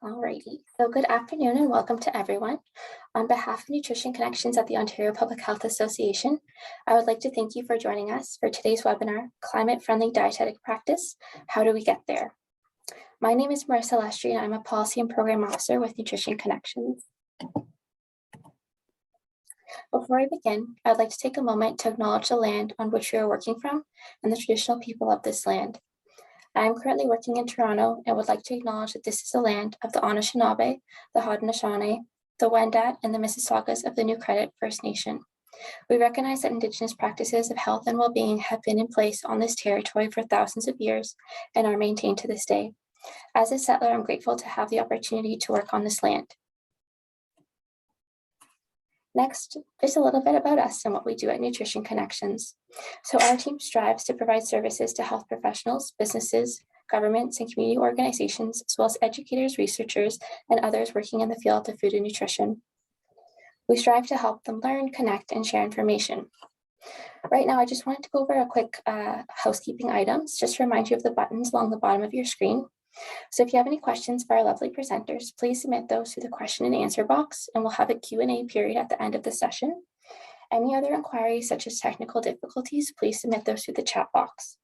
Alrighty, so good afternoon and welcome to everyone. On behalf of Nutrition Connections at the Ontario Public Health Association, I would like to thank you for joining us for today's webinar, Climate Friendly Dietetic Practice, How Do We Get There? My name is Marissa Lestry and I'm a Policy and Program Officer with Nutrition Connections. Before I begin, I'd like to take a moment to acknowledge the land on which we are working from and the traditional people of this land. I am currently working in Toronto and would like to acknowledge that this is the land of the Anishinaabe, the Haudenosaunee, the Wendat, and the Mississaugas of the New Credit First Nation. We recognize that Indigenous practices of health and well-being have been in place on this territory for thousands of years and are maintained to this day. As a settler, I'm grateful to have the opportunity to work on this land. Next, just a little bit about us and what we do at Nutrition Connections. So our team strives to provide services to health professionals, businesses, governments, and community organizations, as well as educators, researchers, and others working in the field of food and nutrition. We strive to help them learn, connect, and share information. Right now, I just wanted to go over a quick housekeeping items, just to remind you of the buttons along the bottom of your screen. So if you have any questions for our lovely presenters, please submit those through the question and answer box, and we'll have a Q&A period at the end of the session. Any other inquiries, such as technical difficulties, please submit those through the chat box.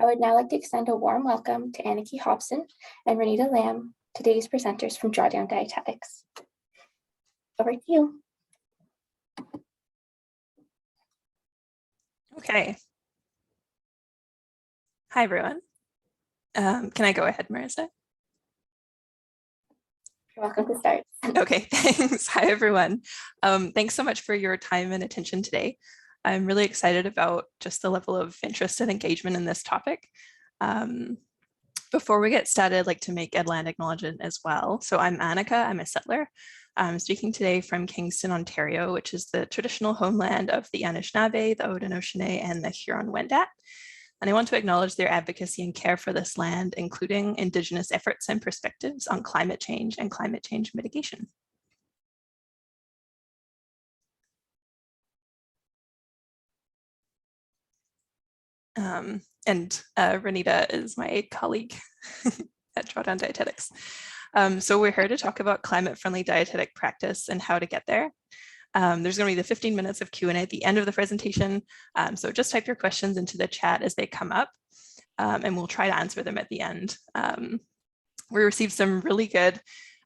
I would now like to extend a warm welcome to Anneke Hobson and Renita Lamb, today's presenters from Drawdown Dietetics. Over to you. Okay. Hi, everyone. Can I go ahead, Marissa? You're welcome to start. Okay, thanks. Hi, everyone. Thanks so much for your time and attention today. I'm really excited about just the level of interest and engagement in this topic. Before we get started, I'd like to make a land acknowledgement as well. So I'm Anneke, I'm a settler. I'm speaking today from Kingston, Ontario, which is the traditional homeland of the Anishinaabe, the Haudenosaunee, and the Huron-Wendat. And I want to acknowledge their advocacy and care for this land, including Indigenous efforts and perspectives on climate change and climate change mitigation. Renita is my colleague at Drawdown Dietetics. So we're here to talk about climate-friendly dietetic practice and how to get there. There's going to be the 15 minutes of Q&A at the end of the presentation. So just type your questions into the chat as they come up, and we'll try to answer them at the end. We received some really good,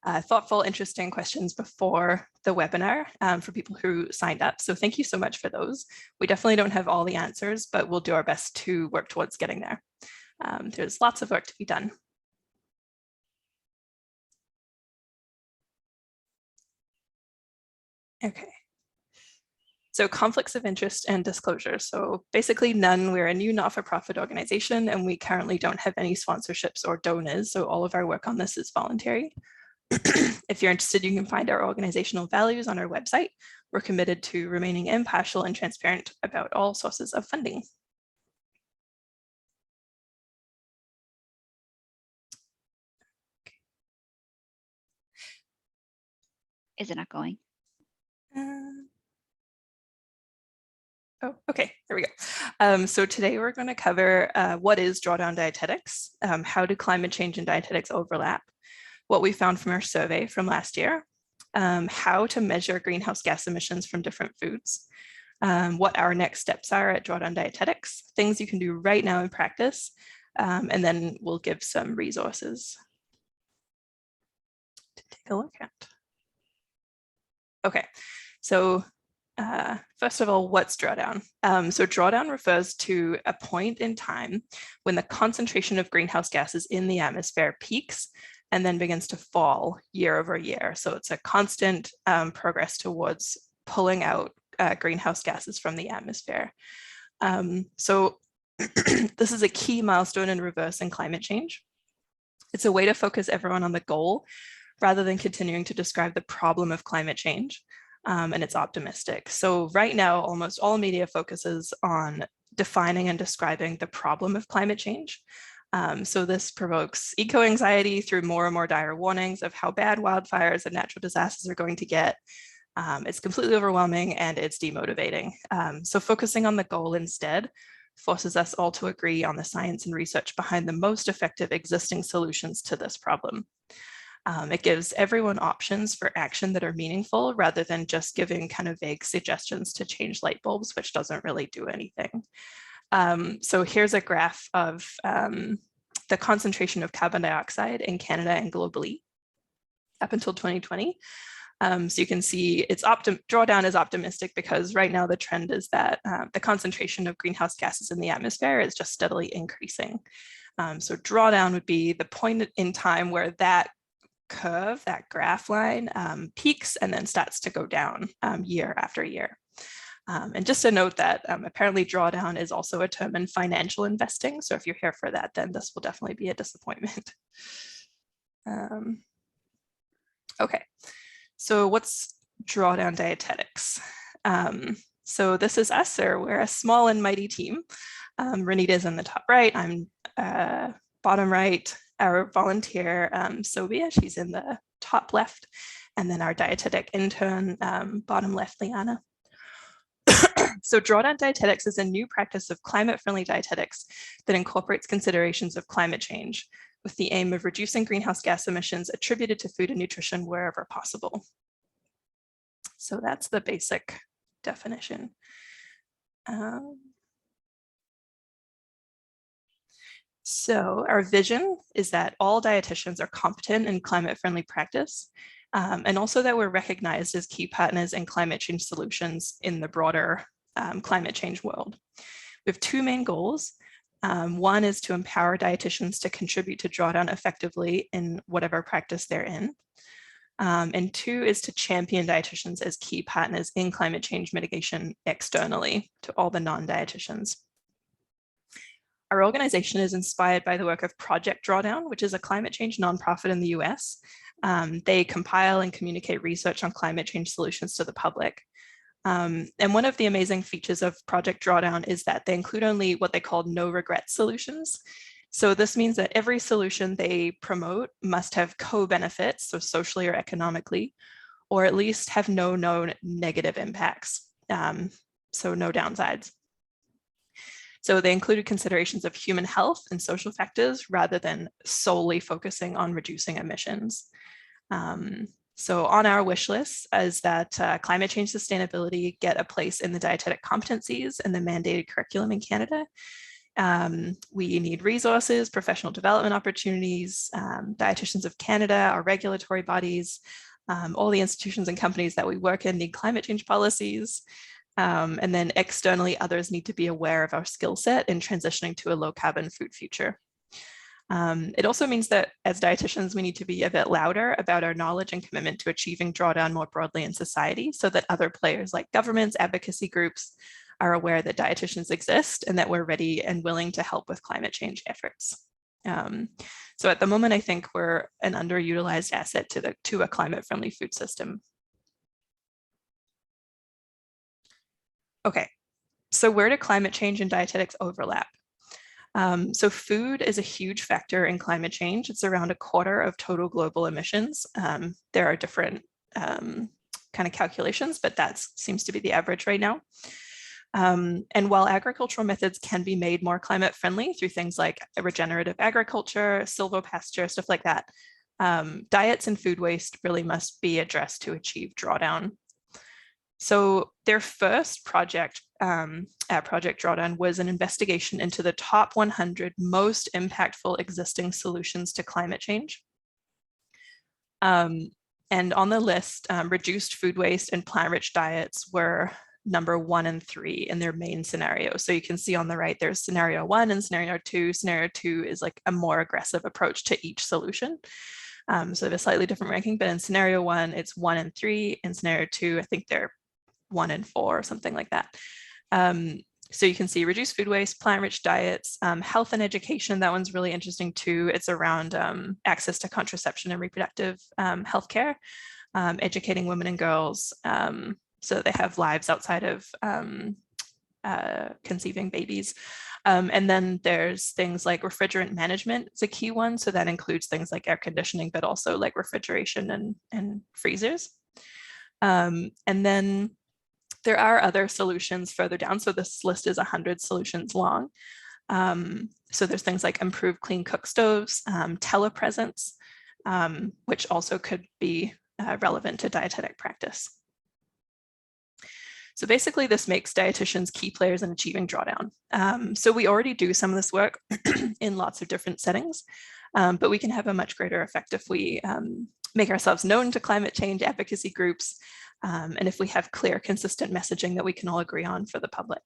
thoughtful, interesting questions before the webinar for people who signed up. So thank you so much for those. We definitely don't have all the answers, but we'll do our best to work towards getting there. There's lots of work to be done. Okay. So conflicts of interest and disclosure. So basically none. We're a new not-for-profit organization and we currently don't have any sponsorships or donors. So all of our work on this is voluntary. If you're interested, you can find our organizational values on our website. We're committed to remaining impartial and transparent about all sources of funding. Is it not going? Oh, okay, there we go. So today we're going to cover what is Drawdown Dietetics, how do climate change and dietetics overlap, what we found from our survey from last year, how to measure greenhouse gas emissions from different foods, what our next steps are at Drawdown Dietetics, things you can do right now in practice, and then we'll give some resources to take a look at. Okay, so first of all, what's drawdown? So drawdown refers to a point in time when the concentration of greenhouse gases in the atmosphere peaks and then begins to fall year over year. So it's a constant progress towards pulling out greenhouse gases from the atmosphere. So this is a key milestone in reversing climate change. It's a way to focus everyone on the goal rather than continuing to describe the problem of climate change. And it's optimistic. So right now, almost all media focuses on defining and describing the problem of climate change. So this provokes eco-anxiety through more and more dire warnings of how bad wildfires and natural disasters are going to get. It's completely overwhelming and it's demotivating. So focusing on the goal instead forces us all to agree on the science and research behind the most effective existing solutions to this problem. It gives everyone options for action that are meaningful rather than just giving kind of vague suggestions to change light bulbs, which doesn't really do anything. So here's a graph of the concentration of carbon dioxide in Canada and globally up until 2020. So you can see drawdown is optimistic because right now the trend is that the concentration of greenhouse gases in the atmosphere is just steadily increasing. So drawdown would be the point in time where that curve, that graph line, peaks and then starts to go down year after year. And just to note that apparently drawdown is also a term in financial investing. So if you're here for that, then this will definitely be a disappointment. Okay, so what's Drawdown Dietetics? So this is us, or we're a small and mighty team. Renita's in the top right, I'm bottom right. Our volunteer, Sobia, she's in the top left, and then our dietetic intern, bottom left, Liana. So Drawdown Dietetics is a new practice of climate-friendly dietetics that incorporates considerations of climate change with the aim of reducing greenhouse gas emissions attributed to food and nutrition wherever possible. So that's the basic definition. So our vision is that all dietitians are competent in climate-friendly practice, and also that we're recognized as key partners in climate change solutions in the broader climate change world. We have two main goals. One is to empower dietitians to contribute to Drawdown effectively in whatever practice they're in. And two is to champion dietitians as key partners in climate change mitigation externally to all the non-dietitians. Our organization is inspired by the work of Project Drawdown, which is a climate change nonprofit in the US. They compile and communicate research on climate change solutions to the public. And one of the amazing features of Project Drawdown is that they include only what they call no regret solutions. So this means that every solution they promote must have co-benefits, so socially or economically, or at least have no known negative impacts, so no downsides. So they included considerations of human health and social factors rather than solely focusing on reducing emissions. So on our wish list is that climate change sustainability get a place in the dietetic competencies and the mandated curriculum in Canada. We need resources, professional development opportunities, Dietitians of Canada, our regulatory bodies, all the institutions and companies that we work in need climate change policies. And then externally, others need to be aware of our skill set in transitioning to a low carbon food future. It also means that as dietitians, we need to be a bit louder about our knowledge and commitment to achieving drawdown more broadly in society so that other players like governments, advocacy groups are aware that dietitians exist and that we're ready and willing to help with climate change efforts. So at the moment, I think we're an underutilized asset to a climate-friendly food system. Okay, so where do climate change and dietetics overlap? So food is a huge factor in climate change. It's around a quarter of total global emissions. There are different kind of calculations, but that seems to be the average right now. And while agricultural methods can be made more climate friendly through things like regenerative agriculture, silvopasture, stuff like that, diets and food waste really must be addressed to achieve drawdown. So their first project at Project Drawdown was an investigation into the top 100 most impactful existing solutions to climate change. And on the list, reduced food waste and plant-rich diets were number 1 and 3 in their main scenario. So you can see on the right, there's scenario 1 and scenario 2. Scenario 2 is like a more aggressive approach to each solution. So they have a slightly different ranking, but in scenario 1, it's 1 and 3. In scenario 2, I think they're 1 and 4 or something like that. So you can see reduced food waste, plant-rich diets, health and education. That one's really interesting too. It's around access to contraception and reproductive healthcare, educating women and girls so that they have lives outside of conceiving babies. And then there's things like refrigerant management is a key one. So that includes things like air conditioning, but also like refrigeration and freezers. And then there are other solutions further down. So this list is 100 solutions long. So there's things like improved clean cook stoves, telepresence, which also could be relevant to dietetic practice. So basically, this makes dietitians key players in achieving drawdown. So we already do some of this work in lots of different settings, but we can have a much greater effect if we make ourselves known to climate change advocacy groups, and if we have clear, consistent messaging that we can all agree on for the public.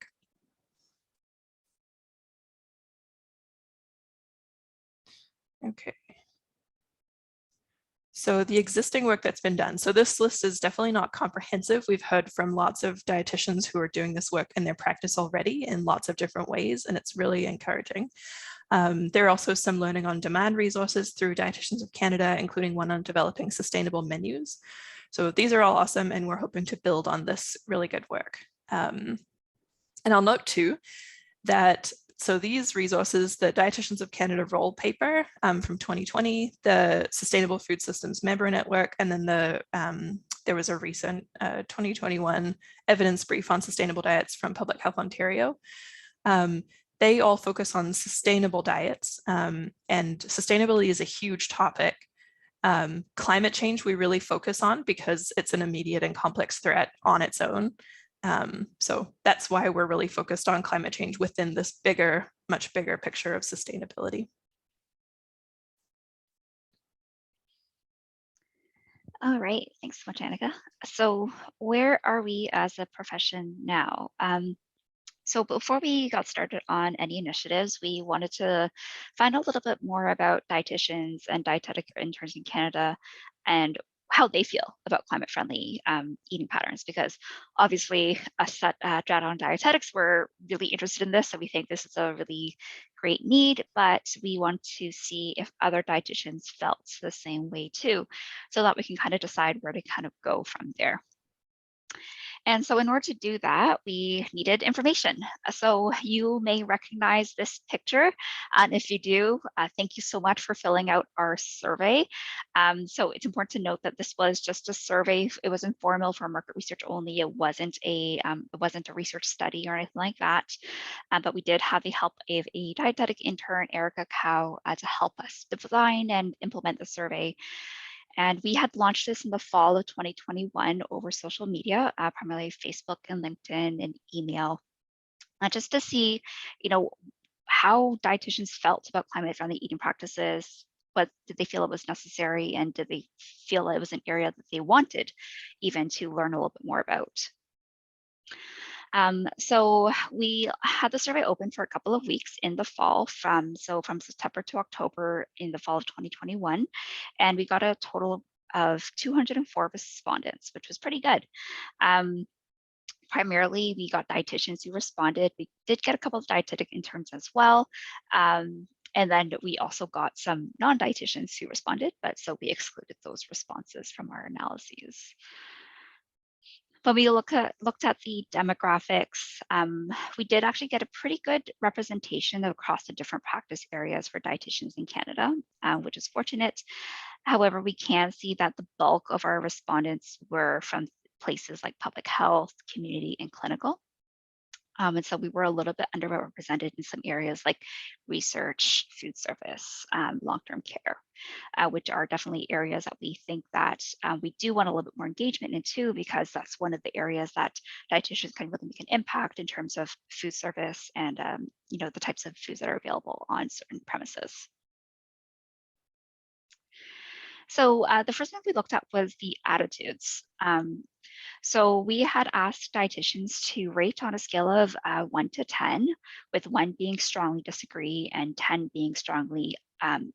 Okay. So the existing work that's been done. So this list is definitely not comprehensive. We've heard from lots of dietitians who are doing this work in their practice already in lots of different ways, and it's really encouraging. There are also some learning on demand resources through Dietitians of Canada, including one on developing sustainable menus. So these are all awesome, and we're hoping to build on this really good work. And I'll note too that so these resources, the Dietitians of Canada role paper from 2020, the Sustainable Food Systems Member Network, and then there was a recent 2021 evidence brief on sustainable diets from Public Health Ontario. They all focus on sustainable diets, and sustainability is a huge topic. Climate change we really focus on because it's an immediate and complex threat on its own. So that's why we're really focused on climate change within this bigger, much bigger picture of sustainability. All right, thanks so much, Anneke. So where are we as a profession now? So before we got started on any initiatives, we wanted to find out a little bit more about dietitians and dietetic interns in Canada and how they feel about climate-friendly eating patterns, because obviously us at Drawdown Dietetics, we're really interested in this, and we think this is a really great need, but we want to see if other dietitians felt the same way too, so that we can kind of decide where to kind of go from there. And so in order to do that, we needed information. So you may recognize this picture. And if you do, thank you so much for filling out our survey. So it's important to note that this was just a survey. It was informal for market research only. It wasn't a research study or anything like that. But we did have the help of a dietetic intern, Erica Cow, to help us design and implement the survey. And we had launched this in the fall of 2021 over social media, primarily Facebook and LinkedIn and email, just to see, how dietitians felt about climate-friendly eating practices. What did they feel it was necessary, and did they feel it was an area that they wanted even to learn a little bit more about? So we had the survey open for a couple of weeks in the fall from September to October in the fall of 2021. And we got a total of 204 respondents, which was pretty good. Primarily, we got dietitians who responded. We did get a couple of dietetic interns as well. And then we also got some non-dietitians who responded, but so we excluded those responses from our analyses. When we looked at the demographics, we did actually get a pretty good representation across the different practice areas for dietitians in Canada, which is fortunate. However, we can see that the bulk of our respondents were from places like public health, community, and clinical. And so we were a little bit underrepresented in some areas like research, food service, long-term care, which are definitely areas that we think that we do want a little bit more engagement in too, because that's one of the areas that dietitians can really make an impact in terms of food service and the types of foods that are available on certain premises. So the first thing we looked at was the attitudes. So we had asked dietitians to rate on a scale of 1 to 10, with 1 being strongly disagree and 10 being strongly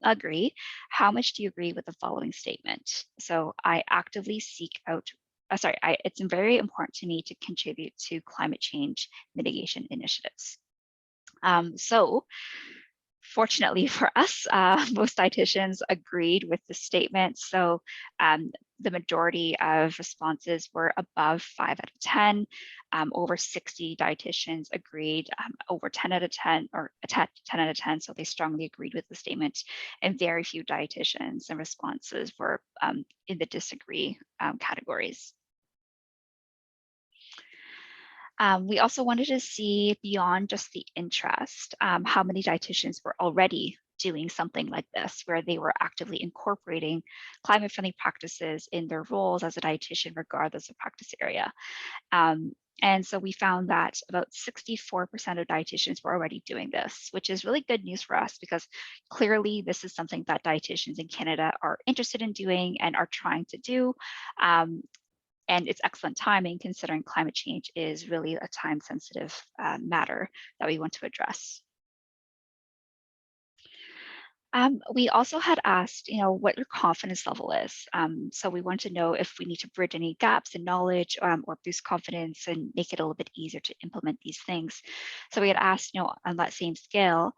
agree. How much do you agree with the following statement? So I actively seek out, it's very important to me to contribute to climate change mitigation initiatives. So fortunately for us, most dietitians agreed with the statement. So the majority of responses were above 5 out of 10. Over 60 dietitians agreed, over 10 out of 10 or 10 out of 10. So they strongly agreed with the statement, and very few dietitians and responses were in the disagree categories. We also wanted to see beyond just the interest, how many dietitians were already doing something like this, where they were actively incorporating climate-friendly practices in their roles as a dietitian, regardless of practice area. And so we found that about 64% of dietitians were already doing this, which is really good news for us because clearly this is something that dietitians in Canada are interested in doing and are trying to do. And it's excellent timing considering climate change is really a time-sensitive matter that we want to address. We also had asked, what your confidence level is. So we want to know if we need to bridge any gaps in knowledge or boost confidence and make it a little bit easier to implement these things. So we had asked, on that same scale,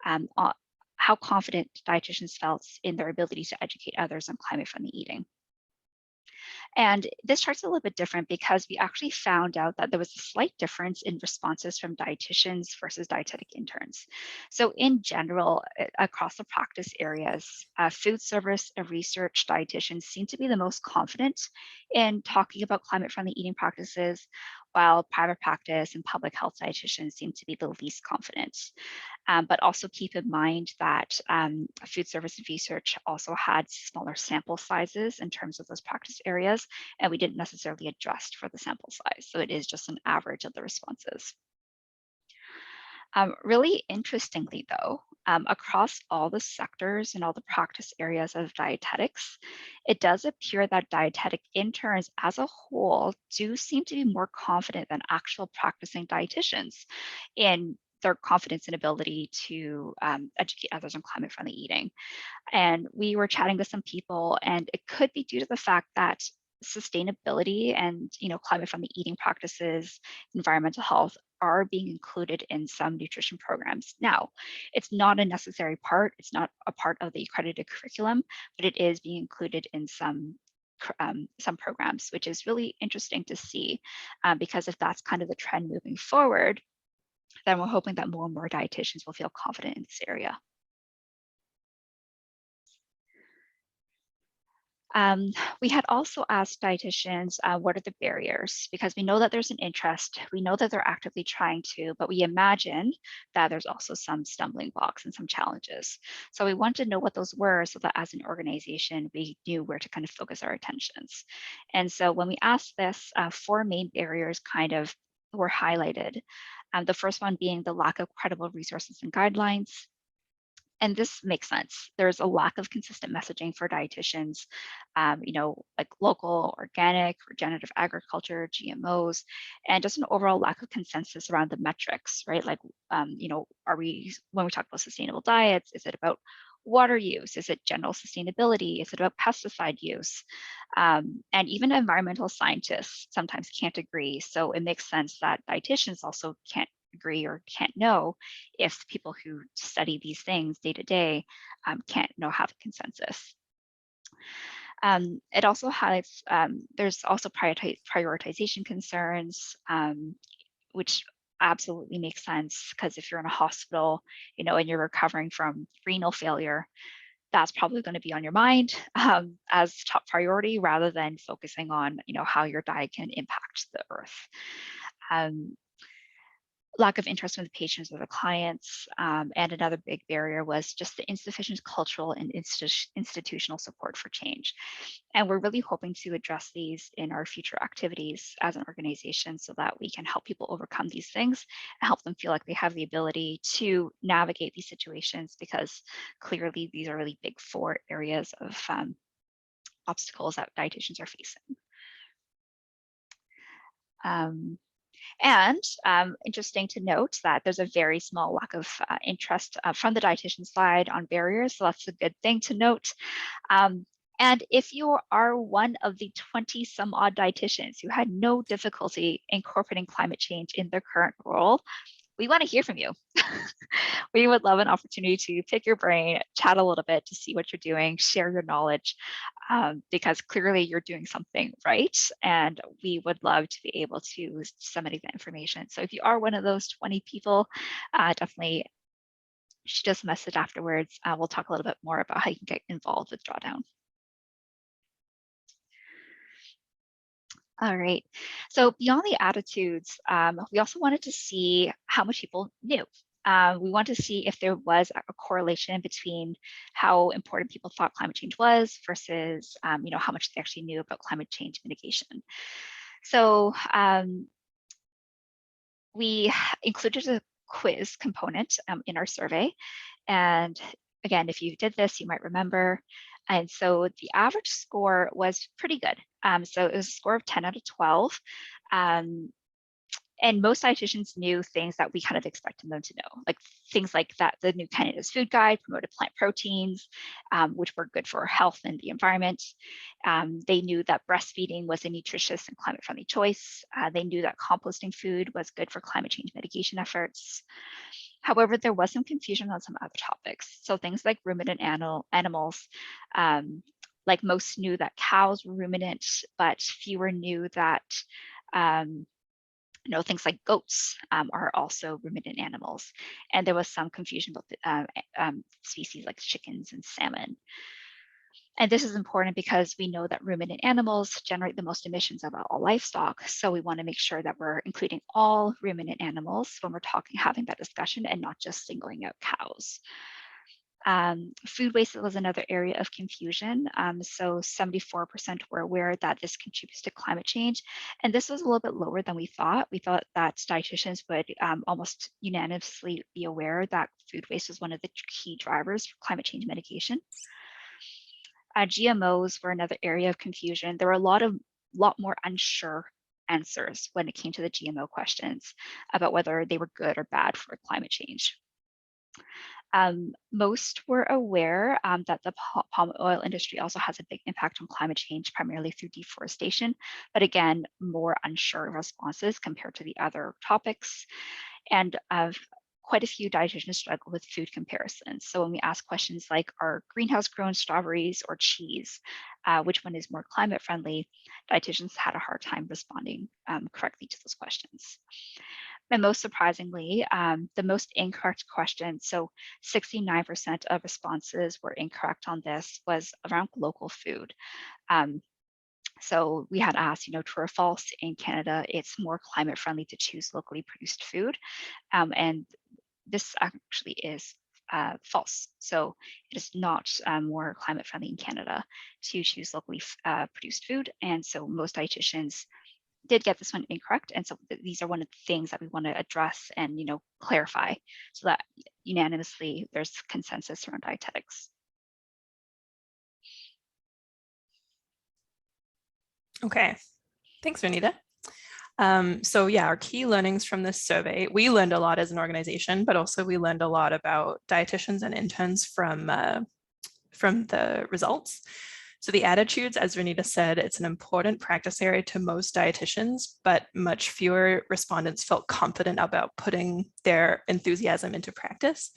how confident dietitians felt in their ability to educate others on climate-friendly eating. And this chart's a little bit different because we actually found out that there was a slight difference in responses from dietitians versus dietetic interns. So in general, across the practice areas, food service and research dietitians seem to be the most confident in talking about climate-friendly eating practices, while private practice and public health dietitians seem to be the least confident. But also keep in mind that food service and research also had smaller sample sizes in terms of those practice areas, and we didn't necessarily adjust for the sample size. So it is just an average of the responses. Really interestingly though, across all the sectors and all the practice areas of dietetics, it does appear that dietetic interns as a whole do seem to be more confident than actual practicing dietitians in their confidence and ability to educate others on climate-friendly eating. And we were chatting with some people, and it could be due to the fact that sustainability and climate-friendly eating practices, environmental health are being included in some nutrition programs. Now, it's not a necessary part, it's not a part of the accredited curriculum, but it is being included in some programs, which is really interesting to see, because if that's kind of the trend moving forward, then we're hoping that more and more dietitians will feel confident in this area. We had also asked dietitians, what are the barriers? Because we know that there's an interest, we know that they're actively trying to, but we imagine that there's also some stumbling blocks and some challenges. So we wanted to know what those were so that as an organization, we knew where to kind of focus our attentions. And so when we asked this, 4 main barriers kind of were highlighted. The first one being the lack of credible resources and guidelines. And this makes sense. There's a lack of consistent messaging for dietitians, like local, organic, regenerative agriculture, GMOs, and just an overall lack of consensus around the metrics, right? Like, when we talk about sustainable diets, is it about water use? Is it general sustainability? Is it about pesticide use? And even environmental scientists sometimes can't agree. So it makes sense that dietitians also can't agree or can't know if people who study these things day to day can't have a consensus. It also highlights, there's also prioritization concerns, which absolutely makes sense because if you're in a hospital, and you're recovering from renal failure, that's probably going to be on your mind as top priority rather than focusing on, how your diet can impact the earth. Lack of interest from the patients or the clients. And another big barrier was just the insufficient cultural and institutional support for change. And we're really hoping to address these in our future activities as an organization so that we can help people overcome these things and help them feel like they have the ability to navigate these situations, because clearly these are really big 4 areas of obstacles that dietitians are facing. And interesting to note that there's a very small lack of interest from the dietitian side on barriers, so that's a good thing to note. And if you are one of the 20 some odd dietitians who had no difficulty incorporating climate change in their current role, we want to hear from you. We would love an opportunity to pick your brain, chat a little bit to see what you're doing, share your knowledge, because clearly you're doing something right. And we would love to be able to disseminate that information. So if you are one of those 20 people, definitely shoot us a message afterwards. We'll talk a little bit more about how you can get involved with Drawdown. All right. So beyond the attitudes, we also wanted to see how much people knew. We want to see if there was a correlation between how important people thought climate change was versus, how much they actually knew about climate change mitigation. So we included a quiz component in our survey. And again, if you did this, you might remember. And so the average score was pretty good. So it was a score of 10 out of 12. And most dietitians knew things that we kind of expected them to know, like things like that the new Canada's Food Guide promoted plant proteins, which were good for health and the environment. They knew that breastfeeding was a nutritious and climate-friendly choice. They knew that composting food was good for climate change mitigation efforts. However, there was some confusion on some other topics. So things like ruminant animals, like most knew that cows were ruminant, but fewer knew that things like goats are also ruminant animals. And there was some confusion about species like chickens and salmon. And this is important because we know that ruminant animals generate the most emissions of all livestock. So we want to make sure that we're including all ruminant animals when we're having that discussion and not just singling out cows. Food waste was another area of confusion. So 74% were aware that this contributes to climate change. And this was a little bit lower than we thought. We thought that dietitians would almost unanimously be aware that food waste was one of the key drivers for climate change mitigation. GMOs were another area of confusion. There were a lot more unsure answers when it came to the GMO questions about whether they were good or bad for climate change. Most were aware that the palm oil industry also has a big impact on climate change, primarily through deforestation, but again, more unsure responses compared to the other topics. And quite a few dietitians struggle with food comparisons. So when we ask questions like, are greenhouse grown strawberries or cheese, which one is more climate friendly, dietitians had a hard time responding correctly to those questions. And most surprisingly, the most incorrect question, so 69% of responses were incorrect on this, was around local food. So we had asked, true or false, in Canada, it's more climate friendly to choose locally produced food. And this actually is false. So it is not more climate friendly in Canada to choose locally produced food. And so most dietitians did get this one incorrect. And so these are one of the things that we want to address and, clarify so that unanimously there's consensus around dietetics. Okay, thanks, Renita. So yeah, our key learnings from this survey, we learned a lot as an organization, but also we learned a lot about dietitians and interns from the results. So the attitudes, as Renita said, it's an important practice area to most dietitians, but much fewer respondents felt confident about putting their enthusiasm into practice.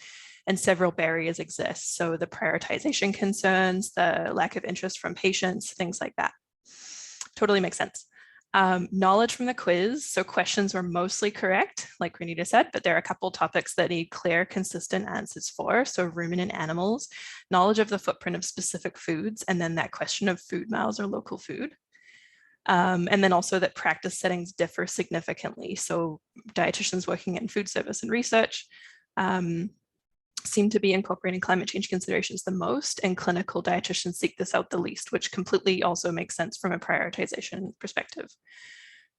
And several barriers exist. So the prioritization concerns, the lack of interest from patients, things like that. Totally makes sense. Knowledge from the quiz. So questions were mostly correct, like Renita said, but there are a couple topics that need clear, consistent answers for. So ruminant animals, knowledge of the footprint of specific foods, and then that question of food miles or local food. And then also that practice settings differ significantly. So dietitians working in food service and research seem to be incorporating climate change considerations the most, and clinical dietitians seek this out the least, which completely also makes sense from a prioritization perspective.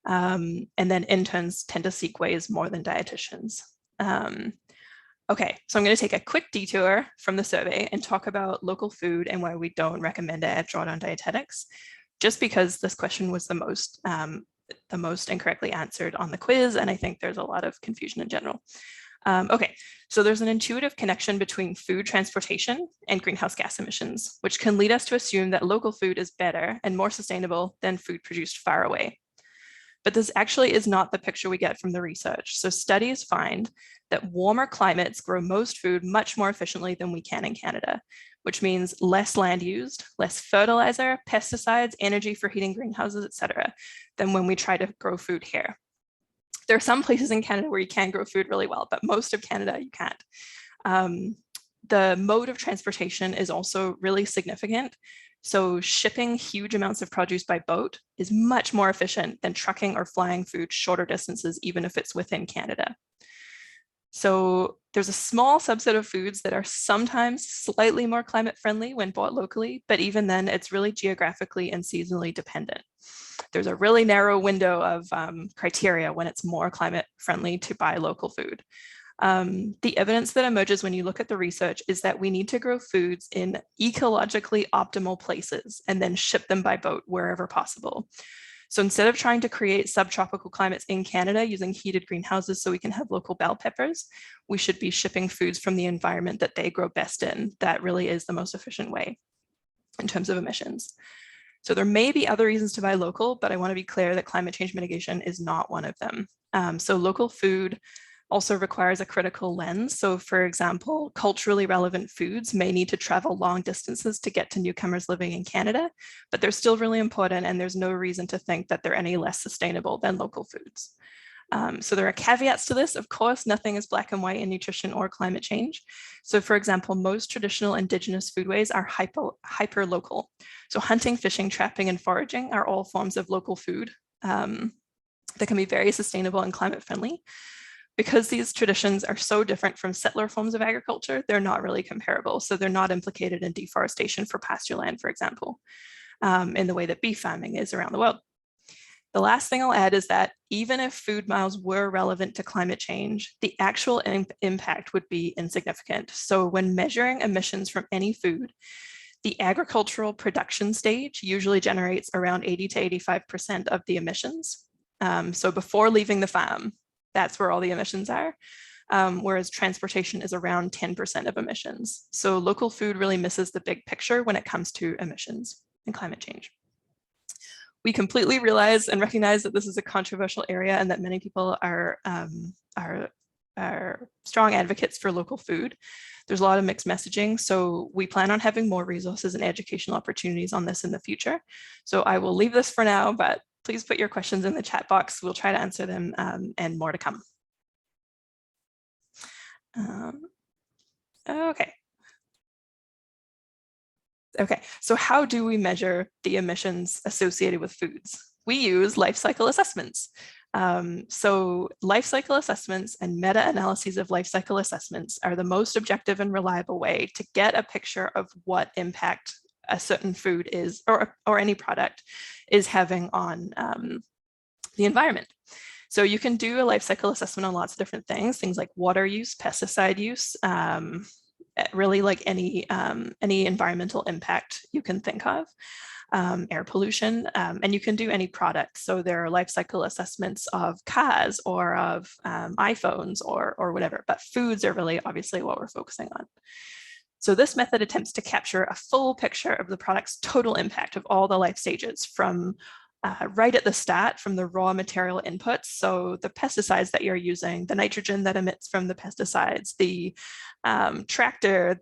And then interns tend to seek ways more than dietitians. Okay, so I'm going to take a quick detour from the survey and talk about local food and why we don't recommend it at Drawdown Dietetics, just because this question was the most incorrectly answered on the quiz, and I think there's a lot of confusion in general. Okay, so there's an intuitive connection between food transportation and greenhouse gas emissions, which can lead us to assume that local food is better and more sustainable than food produced far away. But this actually is not the picture we get from the research. So studies find that warmer climates grow most food much more efficiently than we can in Canada, which means less land used, less fertilizer, pesticides, energy for heating greenhouses, etc., than when we try to grow food here. There are some places in Canada where you can grow food really well, but most of Canada you can't. The mode of transportation is also really significant. So shipping huge amounts of produce by boat is much more efficient than trucking or flying food shorter distances, even if it's within Canada. So there's a small subset of foods that are sometimes slightly more climate friendly when bought locally, but even then it's really geographically and seasonally dependent. There's a really narrow window of criteria when it's more climate friendly to buy local food. The evidence that emerges when you look at the research is that we need to grow foods in ecologically optimal places and then ship them by boat wherever possible. So instead of trying to create subtropical climates in Canada using heated greenhouses so we can have local bell peppers, we should be shipping foods from the environment that they grow best in. That really is the most efficient way in terms of emissions. So there may be other reasons to buy local, but I want to be clear that climate change mitigation is not one of them. So local food also requires a critical lens. So for example, culturally relevant foods may need to travel long distances to get to newcomers living in Canada, but they're still really important and there's no reason to think that they're any less sustainable than local foods. So there are caveats to this. Of course, nothing is black and white in nutrition or climate change. So for example, most traditional indigenous foodways are hyper local. So hunting, fishing, trapping, and foraging are all forms of local food that can be very sustainable and climate friendly. Because these traditions are so different from settler forms of agriculture, they're not really comparable. So they're not implicated in deforestation for pasture land, for example, in the way that beef farming is around the world. The last thing I'll add is that even if food miles were relevant to climate change, the actual impact would be insignificant. So when measuring emissions from any food, the agricultural production stage usually generates around 80 to 85% of the emissions. So before leaving the farm, that's where all the emissions are. Whereas transportation is around 10% of emissions. So local food really misses the big picture when it comes to emissions and climate change. We completely realize and recognize that this is a controversial area and that many people are strong advocates for local food. There's a lot of mixed messaging, so we plan on having more resources and educational opportunities on this in the future. So I will leave this for now, but please put your questions in the chat box. We'll try to answer them and more to come. Okay, so how do we measure the emissions associated with foods? We use life cycle assessments. So life cycle assessments and meta-analyses of life cycle assessments are the most objective and reliable way to get a picture of what impact a certain food is, or any product is having on the environment. So you can do a life cycle assessment on lots of different things like water use, pesticide use, really like any environmental impact you can think of, air pollution, and you can do any product. So there are life cycle assessments of cars or of iPhones or whatever, but foods are really obviously what we're focusing on. So this method attempts to capture a full picture of the product's total impact of all the life stages from right at the start, from the raw material inputs. So the pesticides that you're using, the nitrogen that emits from the pesticides, the tractor,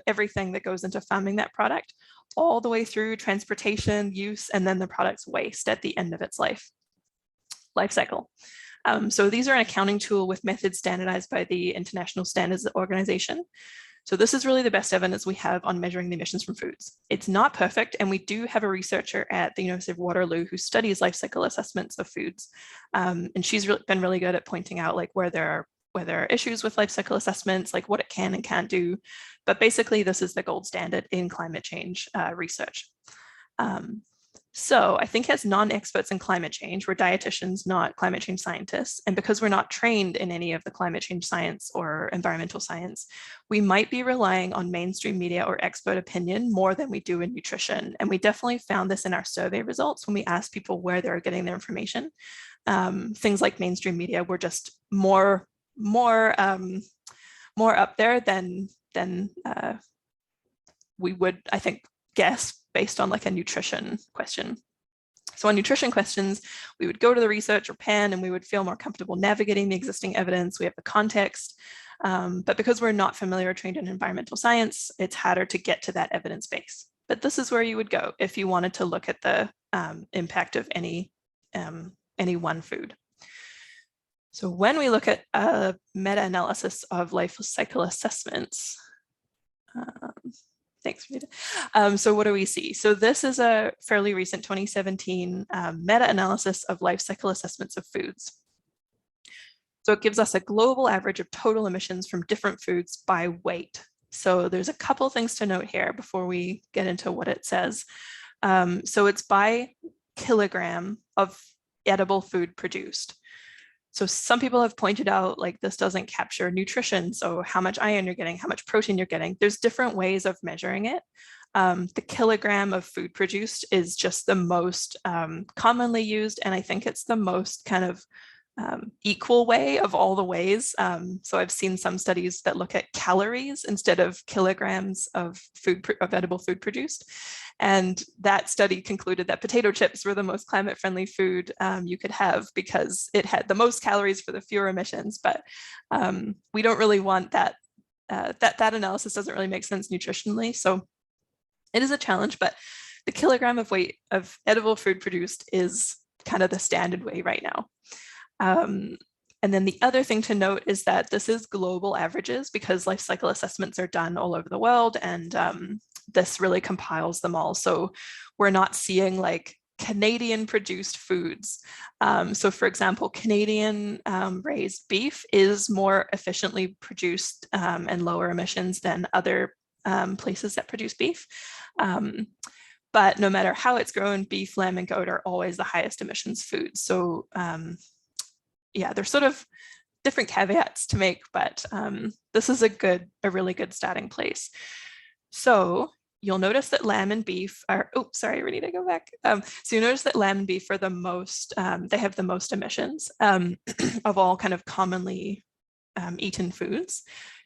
everything that goes into farming that product, all the way through transportation, use, and then the product's waste at the end of its life cycle. So these are an accounting tool with methods standardized by the International Standards Organization. So this is really the best evidence we have on measuring the emissions from foods. It's not perfect, and we do have a researcher at the University of Waterloo who studies life cycle assessments of foods. And she's been really good at pointing out like where there are issues with life cycle assessments, like what it can and can't do. But basically, this is the gold standard in climate change research. So I think as non-experts in climate change, we're dietitians, not climate change scientists. And because we're not trained in any of the climate change science or environmental science, we might be relying on mainstream media or expert opinion more than we do in nutrition. And we definitely found this in our survey results when we asked people where they're getting their information. Things like mainstream media were just more up there than we would, I think, guess based on like a nutrition question. So on nutrition questions, we would go to the research or pen and we would feel more comfortable navigating the existing evidence. We have the context, but because we're not familiar or trained in environmental science, it's harder to get to that evidence base. But this is where you would go if you wanted to look at the impact of any one food. So when we look at a meta-analysis of life cycle assessments, thanks, Rita. So what do we see? So this is a fairly recent 2017 meta-analysis of life cycle assessments of foods. So it gives us a global average of total emissions from different foods by weight. So there's a couple things to note here before we get into what it says. So it's by kilogram of edible food produced. So some people have pointed out like this doesn't capture nutrition. So how much iron you're getting, how much protein you're getting. There's different ways of measuring it. The kilogram of food produced is just the most commonly used, and I think it's the most kind of equal way of all the ways. So I've seen some studies that look at calories instead of kilograms of edible food produced. And that study concluded that potato chips were the most climate friendly food you could have because it had the most calories for the fewer emissions. But we don't really want that. That analysis doesn't really make sense nutritionally. So it is a challenge, but the kilogram of weight of edible food produced is kind of the standard way right now. And then the other thing to note is that this is global averages because life cycle assessments are done all over the world, and this really compiles them all. So we're not seeing like Canadian produced foods. So for example, Canadian raised beef is more efficiently produced and lower emissions than other places that produce beef. But no matter how it's grown, beef, lamb, and goat are always the highest emissions foods. So yeah, there's sort of different caveats to make, but this is a really good starting place. So you'll notice that lamb and beef are, oh, sorry, we need to go back. So you notice that lamb and beef are the most, they have the most emissions of all kind of commonly eaten foods.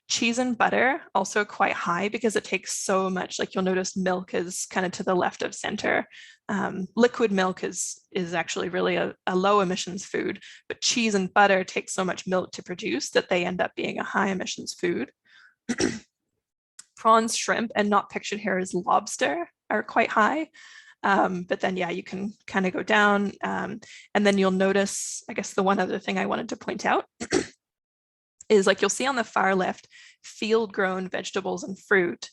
Cheese and butter also quite high because it takes so much, like you'll notice milk is kind of to the left of center. Liquid milk is actually really a low emissions food, but cheese and butter take so much milk to produce that they end up being a high emissions food. Prawns, shrimp, and not pictured here is lobster are quite high. But then, yeah, you can kind of go down. And then you'll notice, I guess the one other thing I wanted to point out is like you'll see on the far left, field grown vegetables and fruit.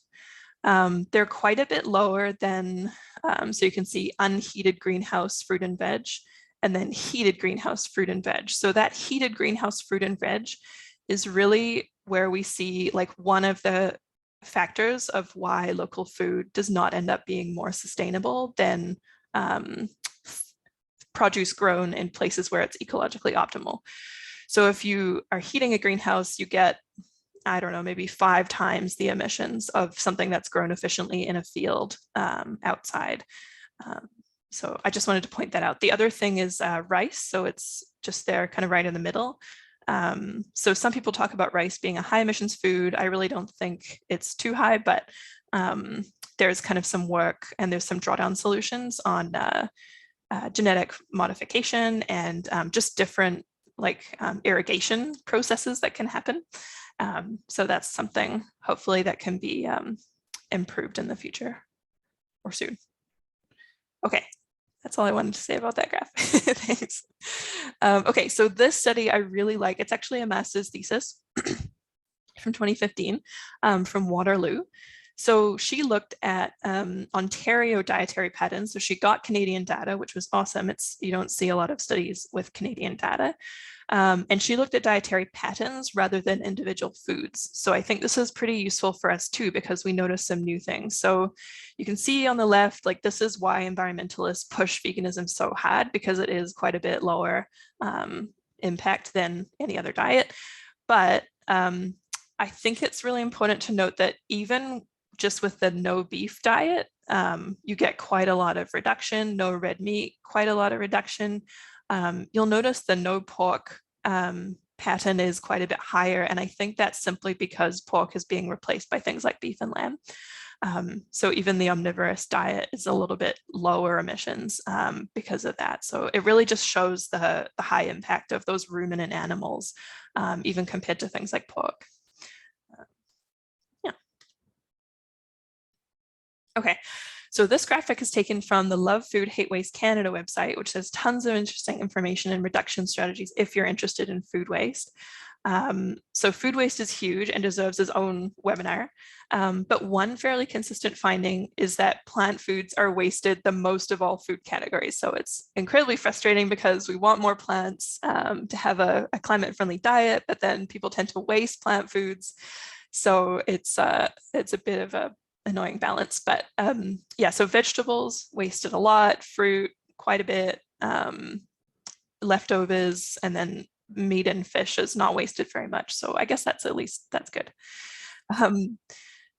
They're quite a bit lower than, so you can see unheated greenhouse fruit and veg, and then heated greenhouse fruit and veg. So that heated greenhouse fruit and veg is really where we see like one of the factors of why local food does not end up being more sustainable than produce grown in places where it's ecologically optimal. So if you are heating a greenhouse, you get, I don't know, maybe 5 times the emissions of something that's grown efficiently in a field outside. So I just wanted to point that out. The other thing is rice. So it's just there kind of right in the middle. So some people talk about rice being a high emissions food. I really don't think it's too high, but there's kind of some work and there's some drawdown solutions on genetic modification and just different like irrigation processes that can happen. So that's something hopefully that can be improved in the future or soon. Okay, that's all I wanted to say about that graph. Thanks. Okay, so this study I really like. It's actually a master's thesis from 2015 from Waterloo. So she looked at Ontario dietary patterns. So she got Canadian data, which was awesome. You don't see a lot of studies with Canadian data. And she looked at dietary patterns rather than individual foods. So I think this is pretty useful for us too, because we notice some new things. So you can see on the left, like this is why environmentalists push veganism so hard, because it is quite a bit lower impact than any other diet. But I think it's really important to note that even just with the no beef diet, you get quite a lot of reduction. No red meat, quite a lot of reduction. You'll notice the no pork pattern is quite a bit higher. And I think that's simply because pork is being replaced by things like beef and lamb. So even the omnivorous diet is a little bit lower emissions because of that. So it really just shows the high impact of those ruminant animals, even compared to things like pork. Okay, so this graphic is taken from the Love Food Hate Waste Canada website, which has tons of interesting information and reduction strategies if you're interested in food waste. So food waste is huge and deserves its own webinar. But one fairly consistent finding is that plant foods are wasted the most of all food categories. So it's incredibly frustrating because we want more plants to have a climate-friendly diet, but then people tend to waste plant foods. So it's a bit of a annoying balance. But yeah, so vegetables wasted a lot, fruit quite a bit, leftovers, and then meat and fish is not wasted very much. So I guess that's good.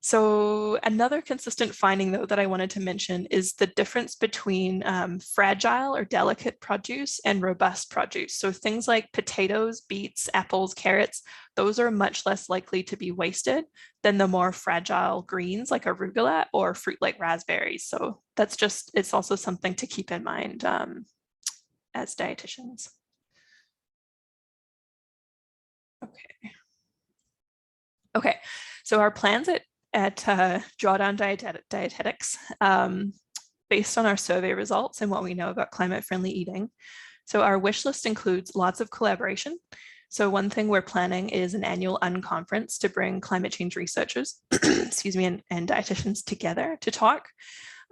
So another consistent finding, though, that I wanted to mention is the difference between fragile or delicate produce and robust produce. So things like potatoes, beets, apples, carrots, those are much less likely to be wasted than the more fragile greens like arugula or fruit like raspberries. So that's it's also something to keep in mind as dietitians. Okay, so our plans at Drawdown Dietetics, based on our survey results and what we know about climate-friendly eating. So our wish list includes lots of collaboration. So one thing we're planning is an annual unconference to bring climate change researchers, excuse me, and dietitians together to talk.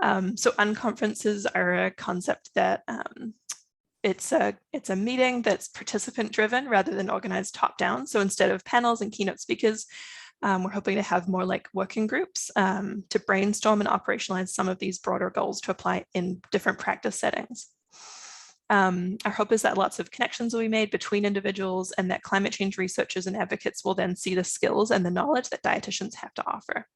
So unconferences are a concept that it's a meeting that's participant driven rather than organized top down. So instead of panels and keynote speakers, we're hoping to have more like working groups to brainstorm and operationalize some of these broader goals to apply in different practice settings. Our hope is that lots of connections will be made between individuals and that climate change researchers and advocates will then see the skills and the knowledge that dietitians have to offer.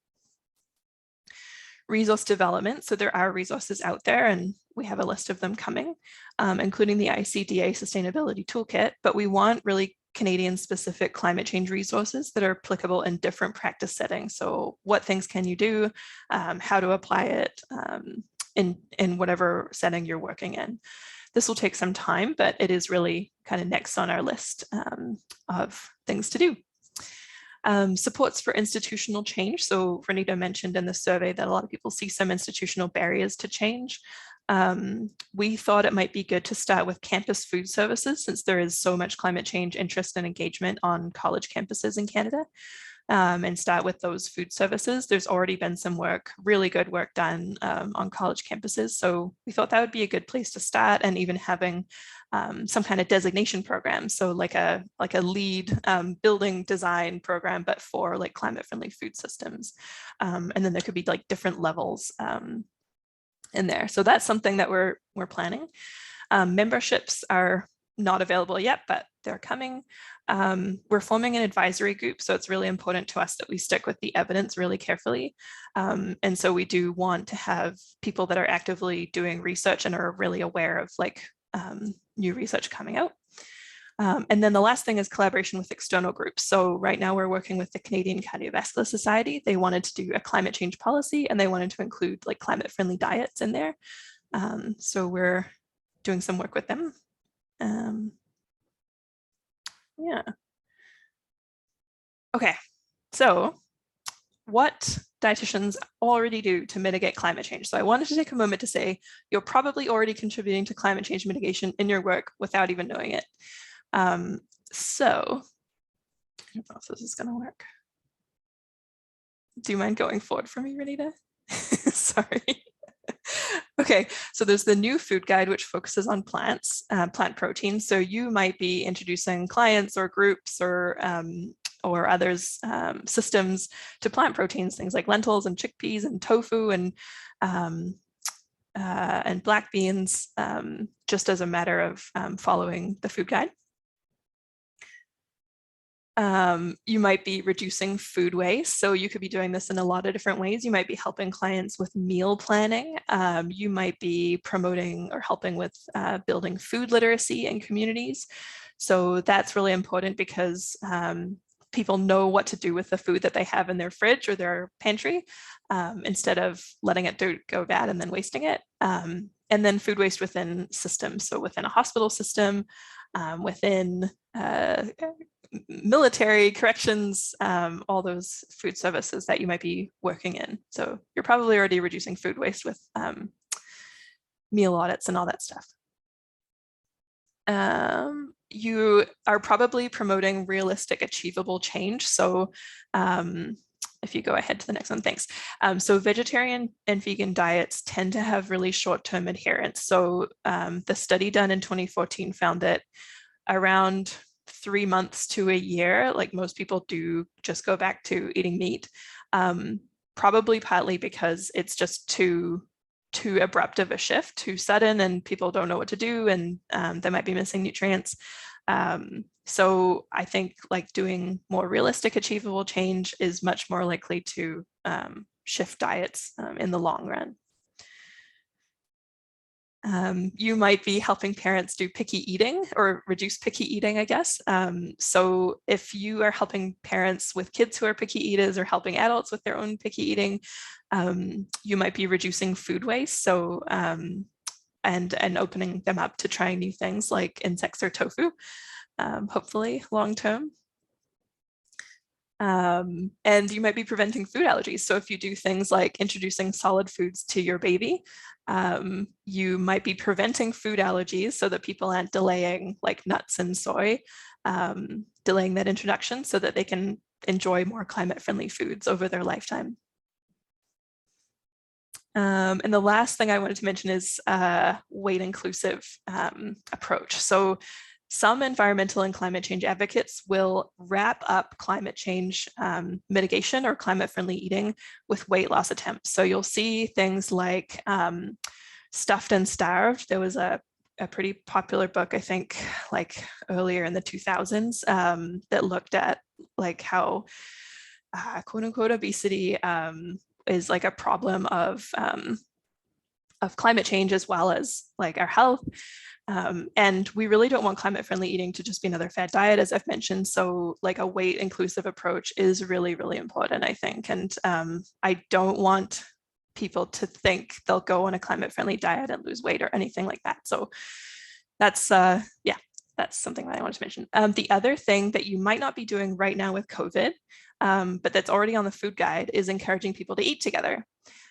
Resource development, so there are resources out there and we have a list of them coming, including the ICDA Sustainability Toolkit, but we want really Canadian specific climate change resources that are applicable in different practice settings. So what things can you do, how to apply it in whatever setting you're working in. This will take some time, but it is really kind of next on our list of things to do. Supports for institutional change. So Renita mentioned in the survey that a lot of people see some institutional barriers to change. We thought it might be good to start with campus food services since there is so much climate change interest and engagement on college campuses in Canada, and start with those food services. There's already been some work, really good work done on college campuses. So we thought that would be a good place to start, and even having some kind of designation program. So like a lead building design program, but for like climate friendly food systems. And then there could be like different levels in there. So that's something that we're planning. Memberships are not available yet, but they're coming. We're forming an advisory group, so it's really important to us that we stick with the evidence really carefully. And so we do want to have people that are actively doing research and are really aware of like new research coming out. And then the last thing is collaboration with external groups. So right now we're working with the Canadian Cardiovascular Society. They wanted to do a climate change policy and they wanted to include like climate friendly diets in there. So we're doing some work with them. Yeah. Okay, so what dietitians already do to mitigate climate change. So I wanted to take a moment to say, you're probably already contributing to climate change mitigation in your work without even knowing it. So I don't know if this is gonna work. Do you mind going forward for me, Renita? Sorry. Okay, so there's the new food guide, which focuses on plants, plant proteins. So you might be introducing clients or groups or others systems to plant proteins, things like lentils and chickpeas and tofu and black beans, just as a matter of following the food guide. You might be reducing food waste. So you could be doing this in a lot of different ways. You might be helping clients with meal planning. You might be promoting or helping with building food literacy in communities. So that's really important because people know what to do with the food that they have in their fridge or their pantry instead of letting it go bad and then wasting it. And then food waste within systems. So within a hospital system, within military, corrections, all those food services that you might be working in. So you're probably already reducing food waste with meal audits and all that stuff. you are probably promoting realistic, achievable change. So if you go ahead to the next one, thanks. So vegetarian and vegan diets tend to have really short-term adherence. So the study done in 2014 found that around 3 months to a year, like most people do just go back to eating meat, probably partly because it's just too abrupt of a shift, too sudden, and people don't know what to do, and they might be missing nutrients. So I think like doing more realistic, achievable change is much more likely to shift diets in the long run. You might be helping parents do picky eating or reduce picky eating, I guess. So if you are helping parents with kids who are picky eaters or helping adults with their own picky eating, you might be reducing food waste. So and opening them up to trying new things like insects or tofu, hopefully long term. And you might be preventing food allergies. So if you do things like introducing solid foods to your baby, you might be preventing food allergies so that people aren't delaying like nuts and soy, delaying that introduction so that they can enjoy more climate-friendly foods over their lifetime. And the last thing I wanted to mention is weight inclusive approach. So some environmental and climate change advocates will wrap up climate change mitigation or climate-friendly eating with weight loss attempts. So you'll see things like Stuffed and Starved. There was a pretty popular book, I think, like earlier in the 2000s that looked at like how quote unquote obesity is like a problem of climate change as well as like our health. And we really don't want climate-friendly eating to just be another fad diet, as I've mentioned. So like a weight-inclusive approach is really, really important, I think. And I don't want people to think they'll go on a climate-friendly diet and lose weight or anything like that. So that's, yeah, that's something that I wanted to mention. The other thing that you might not be doing right now with COVID, but that's already on the food guide, is encouraging people to eat together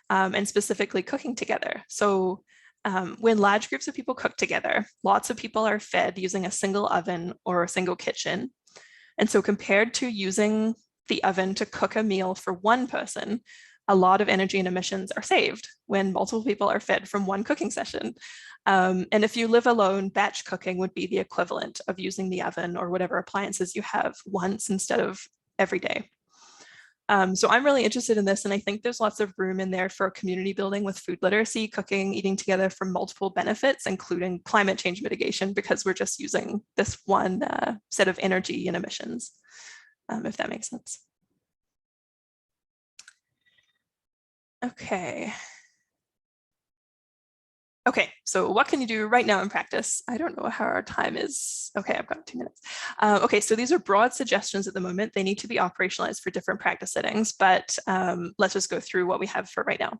and specifically cooking together. So when large groups of people cook together, lots of people are fed using a single oven or a single kitchen. And so compared to using the oven to cook a meal for one person, a lot of energy and emissions are saved when multiple people are fed from one cooking session. And if you live alone, batch cooking would be the equivalent of using the oven or whatever appliances you have once instead of every day. So I'm really interested in this, and I think there's lots of room in there for community building with food literacy, cooking, eating together for multiple benefits, including climate change mitigation, because we're just using this one set of energy and emissions, if that makes sense. Okay. Okay, so what can you do right now in practice? I don't know how our time is. Okay, I've got 2 minutes. Okay, so these are broad suggestions at the moment. They need to be operationalized for different practice settings, but let's just go through what we have for right now.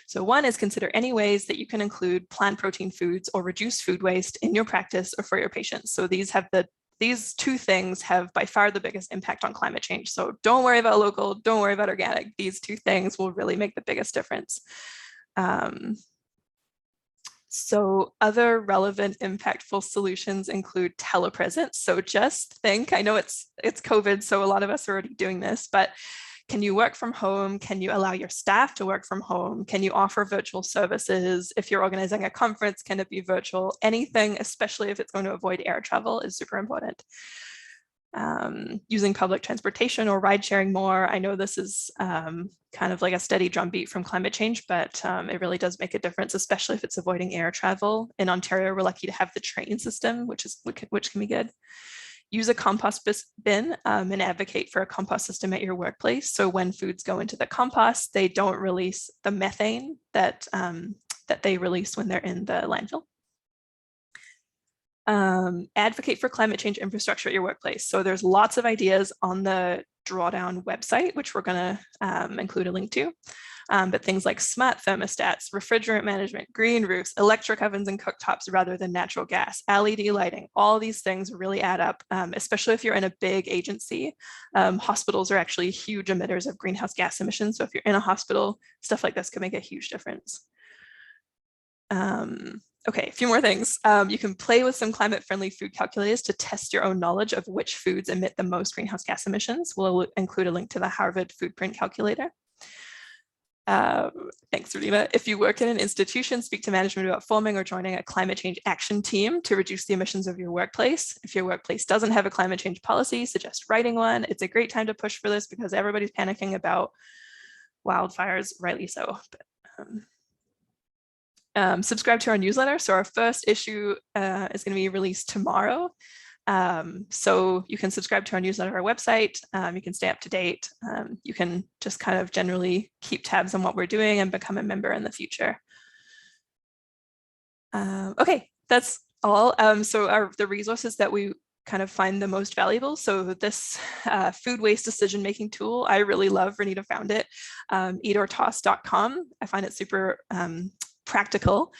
So one is consider any ways that you can include plant protein foods or reduce food waste in your practice or for your patients. So these two things have by far the biggest impact on climate change. So don't worry about local, don't worry about organic. These two things will really make the biggest difference. So other relevant, impactful solutions include telepresence. So just think, I know it's COVID, so a lot of us are already doing this, but can you work from home? Can you allow your staff to work from home? Can you offer virtual services? If you're organizing a conference, can it be virtual? Anything, especially if it's going to avoid air travel, is super important. Using public transportation or ride sharing more. I know this is kind of like a steady drumbeat from climate change, but it really does make a difference, especially if it's avoiding air travel. In Ontario, we're lucky to have the train system, which can be good. Use a compost bin and advocate for a compost system at your workplace. So when foods go into the compost, they don't release the methane that they release when they're in the landfill. Advocate for climate change infrastructure at your workplace. So there's lots of ideas on the Drawdown website, which we're going to include a link to. But things like smart thermostats, refrigerant management, green roofs, electric ovens and cooktops rather than natural gas, LED lighting, all these things really add up, especially if you're in a big agency. Hospitals are actually huge emitters of greenhouse gas emissions. So if you're in a hospital, stuff like this can make a huge difference. Okay, a few more things. You can play with some climate-friendly food calculators to test your own knowledge of which foods emit the most greenhouse gas emissions. We'll include a link to the Harvard food print calculator. Thanks, Rita. If you work in an institution, speak to management about forming or joining a climate change action team to reduce the emissions of your workplace. If your workplace doesn't have a climate change policy, suggest writing one. It's a great time to push for this because everybody's panicking about wildfires, rightly so. But, subscribe to our newsletter. So our first issue is going to be released tomorrow. So you can subscribe to our newsletter, our website. You can stay up to date. You can just kind of generally keep tabs on what we're doing and become a member in the future. Okay, that's all. So the resources that we kind of find the most valuable. So this food waste decision-making tool, I really love. Renita found it, eatortoss.com. I find it super practical.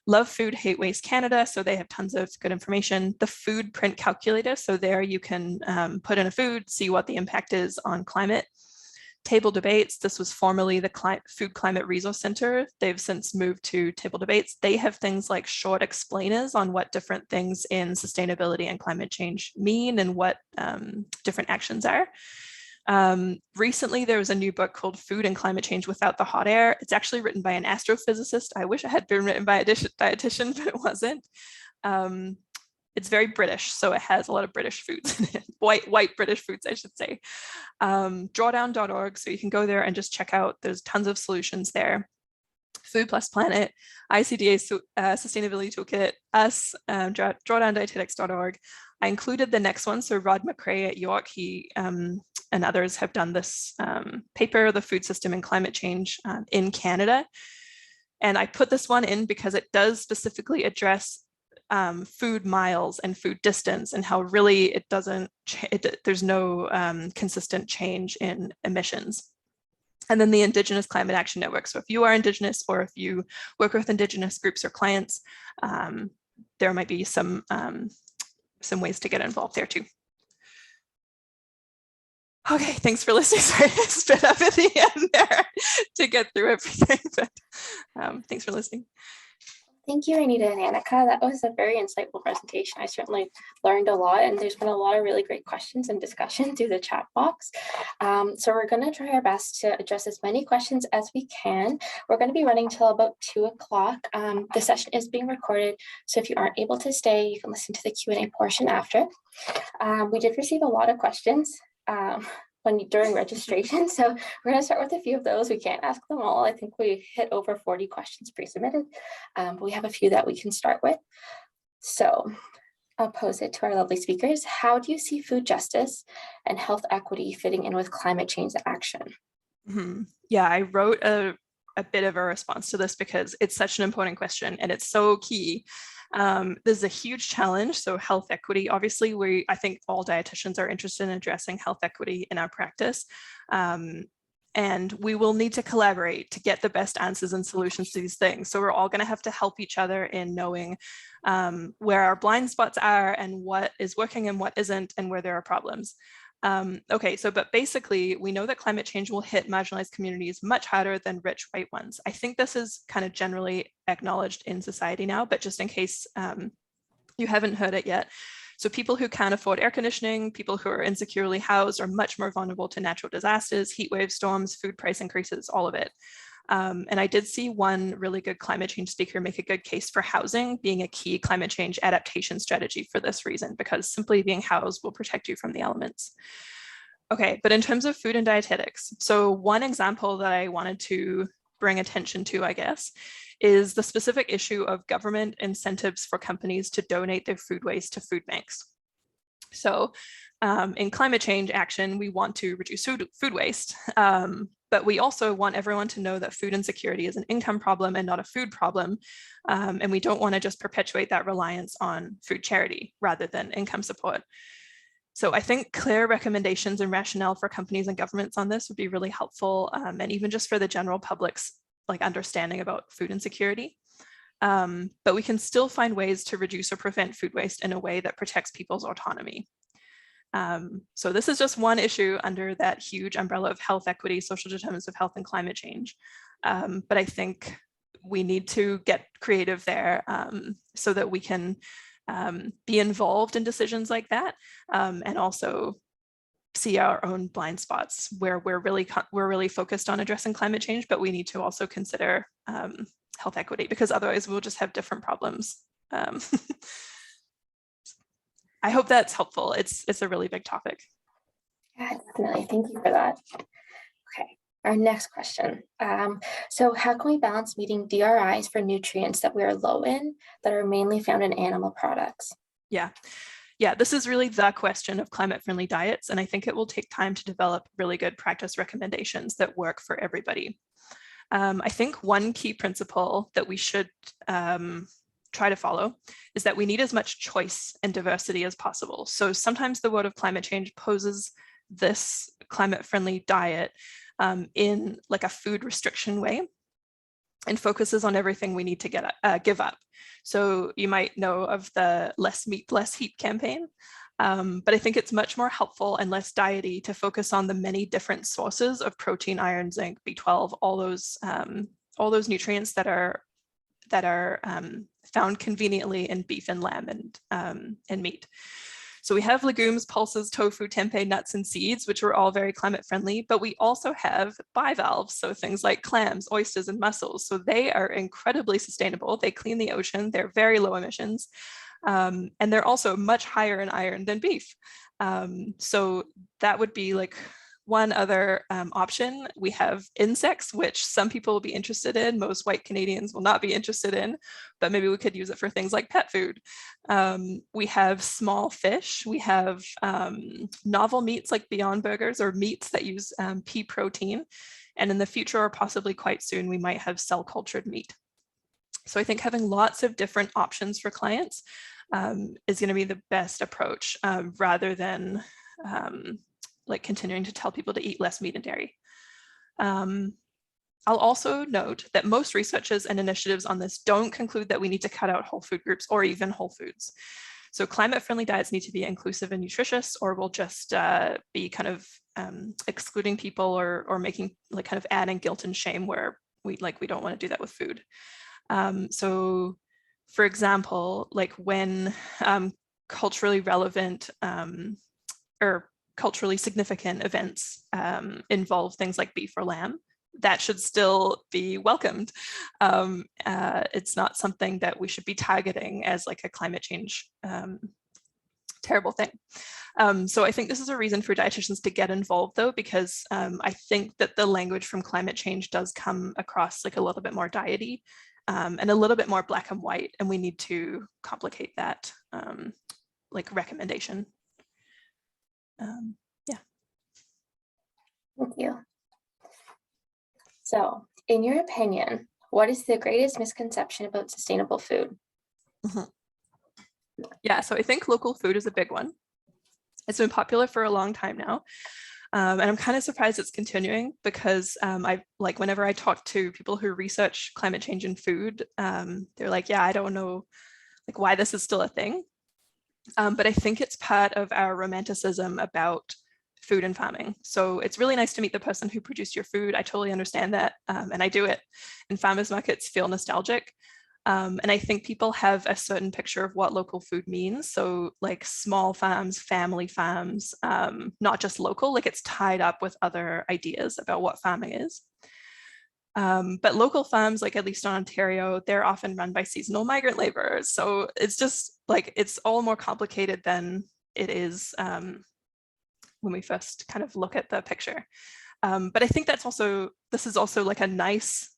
Love Food, Hate Waste Canada. So they have tons of good information. The food print calculator. So there you can put in a food, see what the impact is on climate. Table debates. This was formerly the Food Climate Resource Center. They've since moved to table debates. They have things like short explainers on what different things in sustainability and climate change mean and what different actions are. Recently, there was a new book called Food and Climate Change Without the Hot Air. It's actually written by an astrophysicist. I wish it had been written by a dietitian, but it wasn't. It's very British, so it has a lot of British foods in it, white British foods, I should say. Drawdown.org, so you can go there and just check out. There's tons of solutions there. Food Plus Planet, ICDA Sustainability Toolkit, us, drawdowndietetics.org. I included the next one, so Rod McRae at York, he and others have done this paper, The Food System and Climate Change in Canada. And I put this one in because it does specifically address food miles and food distance and how really it doesn't, there's no consistent change in emissions. And then the Indigenous Climate Action Network. So if you are Indigenous or if you work with Indigenous groups or clients, there might be some ways to get involved there too. Okay, thanks for listening. Sorry, I spit up at the end there to get through everything, but thanks for listening. Thank you, Renita and Anneke. That was a very insightful presentation. I certainly learned a lot, and there's been a lot of really great questions and discussion through the chat box. So we're going to try our best to address as many questions as we can. We're going to be running till about 2 o'clock. The session is being recorded, so if you aren't able to stay, you can listen to the Q&A portion after. We did receive a lot of questions during registration. So we're going to start with a few of those. We can't ask them all. I think we hit over 40 questions pre-submitted, but we have a few that we can start with. So I'll pose it to our lovely speakers. How do you see food justice and health equity fitting in with climate change action? Mm-hmm. Yeah, I wrote a bit of a response to this because it's such an important question and it's so key. This is a huge challenge. So health equity, obviously, I think all dietitians are interested in addressing health equity in our practice. And we will need to collaborate to get the best answers and solutions to these things. So we're all going to have to help each other in knowing where our blind spots are and what is working and what isn't and where there are problems. Okay, but basically we know that climate change will hit marginalized communities much harder than rich white ones. I think this is kind of generally acknowledged in society now, but just in case you haven't heard it yet. So people who can't afford air conditioning, people who are insecurely housed are much more vulnerable to natural disasters, heat wave storms, food price increases, all of it. And I did see one really good climate change speaker make a good case for housing being a key climate change adaptation strategy for this reason, because simply being housed will protect you from the elements. Okay, but in terms of food and dietetics, so one example that I wanted to bring attention to, I guess, is the specific issue of government incentives for companies to donate their food waste to food banks. So in climate change action, we want to reduce food waste, but we also want everyone to know that food insecurity is an income problem and not a food problem. And we don't want to just perpetuate that reliance on food charity rather than income support. So I think clear recommendations and rationale for companies and governments on this would be really helpful, and even just for the general public's understanding about food insecurity. But we can still find ways to reduce or prevent food waste in a way that protects people's autonomy. So this is just one issue under that huge umbrella of health equity, social determinants of health, and climate change. But I think we need to get creative there so that we can be involved in decisions like that, and also see our own blind spots where we're really focused on addressing climate change, but we need to also consider health equity, because otherwise we'll just have different problems. I hope that's helpful. It's a really big topic. Yeah, definitely. Thank you for that. Okay, our next question. So how can we balance meeting DRIs for nutrients that we are low in that are mainly found in animal products? Yeah, this is really the question of climate-friendly diets, and I think it will take time to develop really good practice recommendations that work for everybody. I think one key principle that we should try to follow is that we need as much choice and diversity as possible. So sometimes the world of climate change poses this climate-friendly diet in like a food restriction way, and focuses on everything we need to give up. So you might know of the less meat, less heat campaign, but I think it's much more helpful and less diety to focus on the many different sources of protein, iron, zinc, B12, all those nutrients that are found conveniently in beef and lamb and meat. So we have legumes, pulses, tofu, tempeh, nuts, and seeds, which are all very climate friendly, but we also have bivalves, so things like clams, oysters, and mussels. So they are incredibly sustainable. They clean the ocean, they're very low emissions, and they're also much higher in iron than beef. So that would be like one other option. We have insects, which some people will be interested in. Most white Canadians will not be interested in, but maybe we could use it for things like pet food. We have small fish. We have novel meats like Beyond Burgers, or meats that use pea protein. And in the future, or possibly quite soon, we might have cell cultured meat. So I think having lots of different options for clients is going to be the best approach, rather than like continuing to tell people to eat less meat and dairy. I'll also note that most researchers and initiatives on this don't conclude that we need to cut out whole food groups or even whole foods. So climate-friendly diets need to be inclusive and nutritious, or we'll just be kind of excluding people or making like kind of adding guilt and shame where we don't want to do that with food. So for example, like when culturally relevant or culturally significant events involve things like beef or lamb, that should still be welcomed. It's not something that we should be targeting as like a climate change terrible thing. So I think this is a reason for dietitians to get involved though, because I think that the language from climate change does come across like a little bit more diety and a little bit more black and white, and we need to complicate that like recommendation. Yeah. Thank you. So, in your opinion, what is the greatest misconception about sustainable food? Yeah, so I think local food is a big one. It's been popular for a long time now. And I'm kind of surprised it's continuing, because whenever I talk to people who research climate change in food, they're like, yeah, I don't know like why this is still a thing. But I think it's part of our romanticism about food and farming. So it's really nice to meet the person who produced your food. I totally understand that. And I do it. And farmers markets feel nostalgic. And I think people have a certain picture of what local food means. So like small farms, family farms, not just local, like it's tied up with other ideas about what farming is. But local farms, like at least in Ontario, they're often run by seasonal migrant laborers. So it's just like, it's all more complicated than it is when we first kind of look at the picture. But I think this is also like a nice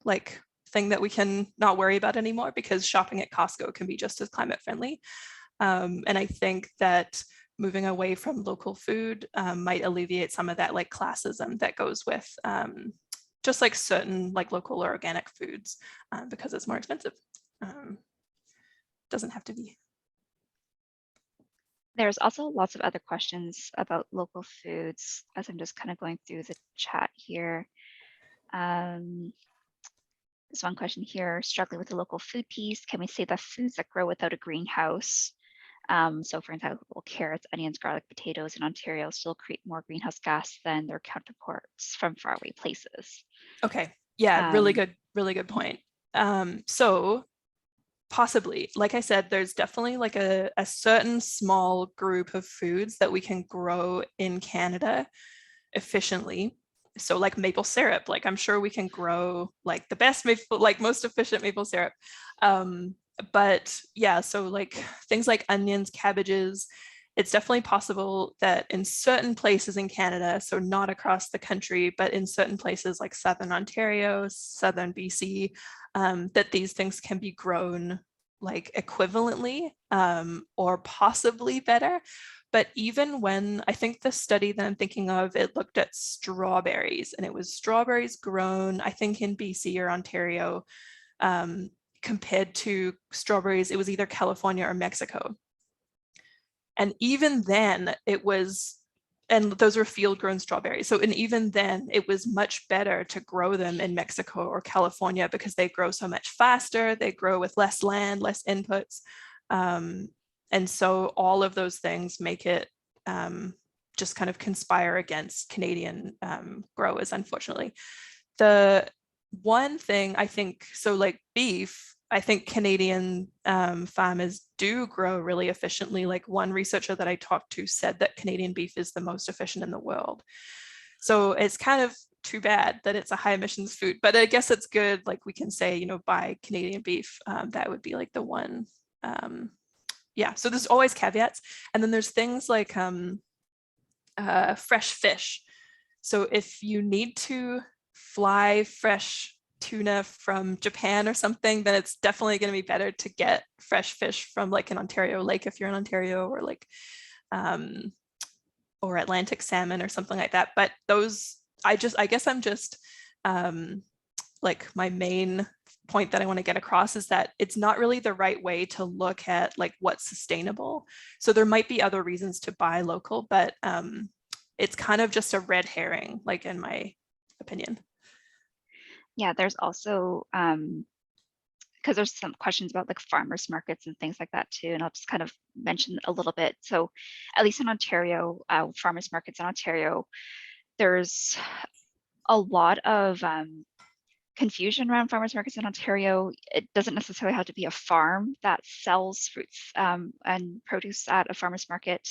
like thing that we can not worry about anymore, because shopping at Costco can be just as climate friendly. And I think that moving away from local food might alleviate some of that like classism that goes with just like certain like local or organic foods because it's more expensive. Doesn't have to be. There's also lots of other questions about local foods as I'm just kind of going through the chat here. There's one question here, struggling with the local food piece. Can we say that foods that grow without a greenhouse, so for example, carrots, onions, garlic, potatoes in Ontario still create more greenhouse gas than their counterparts from faraway places? Okay, yeah, really really good point. So possibly, like I said, there's definitely like a certain small group of foods that we can grow in Canada efficiently. So like maple syrup, like I'm sure we can grow like the best maple, like most efficient maple syrup. But yeah, so like things like onions, cabbages, it's definitely possible that in certain places in Canada, so not across the country, but in certain places like Southern Ontario, Southern BC, that these things can be grown like equivalently or possibly better. But even when, I think the study that I'm thinking of, it looked at strawberries, and it was strawberries grown, I think in BC or Ontario, compared to strawberries, it was either California or Mexico. And even then it was, and those were field grown strawberries. So, and even then it was much better to grow them in Mexico or California because they grow so much faster, they grow with less land, less inputs. And so all of those things make it just kind of conspire against Canadian growers, unfortunately. The one thing I think, so like beef, I think Canadian farmers do grow really efficiently. Like one researcher that I talked to said that Canadian beef is the most efficient in the world. So it's kind of too bad that it's a high emissions food, but I guess it's good. Like we can say, you know, buy Canadian beef. That would be like the one. Yeah, so there's always caveats. And then there's things like fresh fish. So if you need to fly fresh tuna from Japan or something, then it's definitely going to be better to get fresh fish from like an Ontario lake if you're in Ontario, or like or Atlantic salmon or something like that. But those, I guess I'm just like my main point that I want to get across is that it's not really the right way to look at like what's sustainable. So there might be other reasons to buy local, but it's kind of just a red herring, like in my opinion. Yeah, there's also because there's some questions about like farmers markets and things like that too, and I'll just kind of mention a little bit. So at least in Ontario, farmers markets in Ontario, there's a lot of confusion around farmers markets in Ontario. It doesn't necessarily have to be a farm that sells fruits and produce at a farmer's market.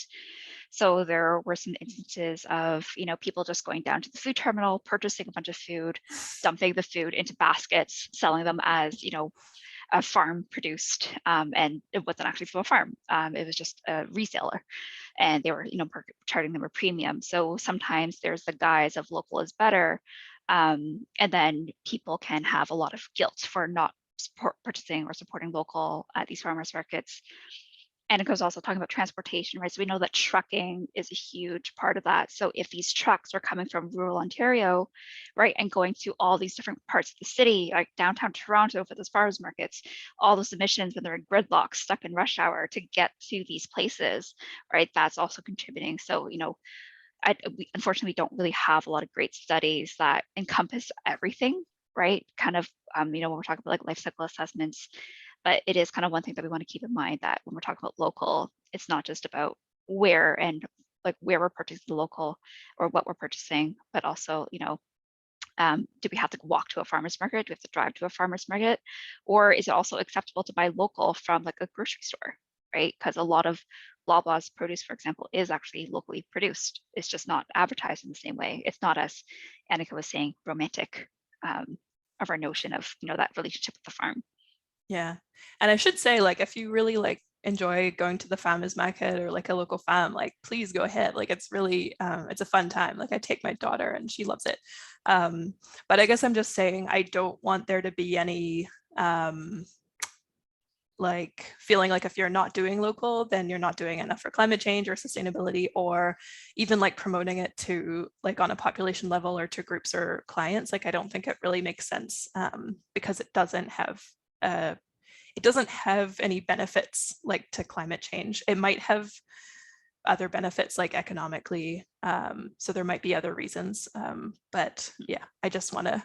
So there were some instances of, you know, people just going down to the food terminal, purchasing a bunch of food, dumping the food into baskets, selling them as, you know, a farm produced, and it wasn't actually from a farm. It was just a reseller, and they were, you know, charging them a premium. So sometimes there's the guise of local is better, and then people can have a lot of guilt for not purchasing or supporting local at these farmers markets. And it goes also talking about transportation, right? So we know that trucking is a huge part of that. So if these trucks are coming from rural Ontario, right, and going to all these different parts of the city, like downtown Toronto for those farmers markets, all those emissions when they're in gridlock, stuck in rush hour to get to these places, right, that's also contributing. So, you know, we unfortunately don't really have a lot of great studies that encompass everything, right? Kind of, you know, when we're talking about like life cycle assessments, but it is kind of one thing that we want to keep in mind, that when we're talking about local, it's not just about where and like where we're purchasing the local or what we're purchasing, but also, you know, do we have to walk to a farmer's market? Do we have to drive to a farmer's market? Or is it also acceptable to buy local from like a grocery store, right? Because a lot of Loblaws produce, for example, is actually locally produced. It's just not advertised in the same way. It's not, as Anneke was saying, romantic of our notion of, you know, that relationship with the farm. Yeah. And I should say, like, if you really like enjoy going to the farmers market or like a local farm, like please go ahead. Like it's really it's a fun time. Like I take my daughter and she loves it. But I guess I'm just saying I don't want there to be any like feeling like if you're not doing local, then you're not doing enough for climate change or sustainability, or even like promoting it to like on a population level or to groups or clients. Like I don't think it really makes sense because it doesn't have any benefits like to climate change. It might have other benefits like economically. So there might be other reasons. But yeah, I just want to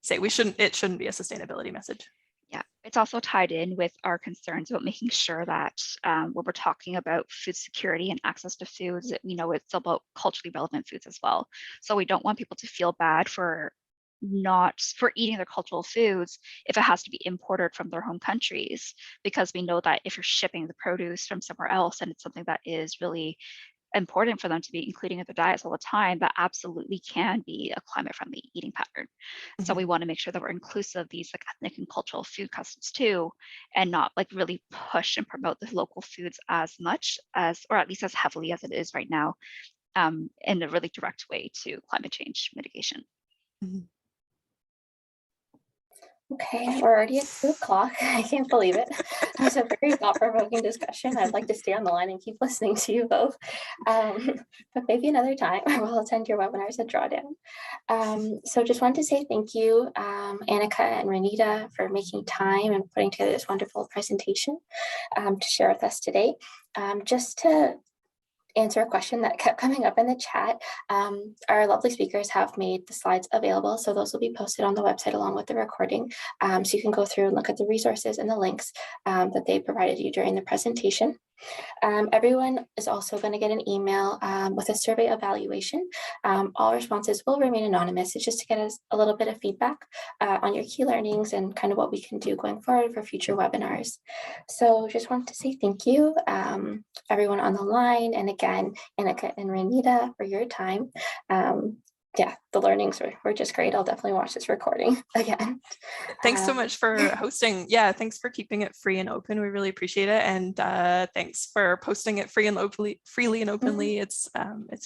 say it shouldn't be a sustainability message. Yeah, it's also tied in with our concerns about making sure that when we're talking about food security and access to foods, we know it's about culturally relevant foods as well. So we don't want people to feel bad for not for eating their cultural foods if it has to be imported from their home countries, because we know that if you're shipping the produce from somewhere else and it's something that is really important for them to be including in their diets all the time, that absolutely can be a climate friendly eating pattern. So we want to make sure that we're inclusive of these like ethnic and cultural food customs too, and not like really push and promote the local foods as much as, or at least as heavily as it is right now, in a really direct way to climate change mitigation. Mhm. Okay, we're already at 2 o'clock. I can't believe it. That was a very thought-provoking discussion. I'd like to stay on the line and keep listening to you both. But maybe another time we'll attend your webinars at Drawdown. So just wanted to say thank you, Anneke and Renita, for making time and putting together this wonderful presentation to share with us today. Just to answer a question that kept coming up in the chat. Our lovely speakers have made the slides available, so those will be posted on the website along with the recording. So you can go through and look at the resources and the links that they provided you during the presentation. Everyone is also going to get an email with a survey evaluation. All responses will remain anonymous. It's just to get us a little bit of feedback on your key learnings and kind of what we can do going forward for future webinars. So just wanted to say thank you, everyone on the line, and again, Anneke and Renita, for your time. Yeah, the learnings were just great. I'll definitely watch this recording again. Thanks so much for hosting. Yeah, thanks for keeping it free and open. We really appreciate it. And thanks for posting it freely and openly. It's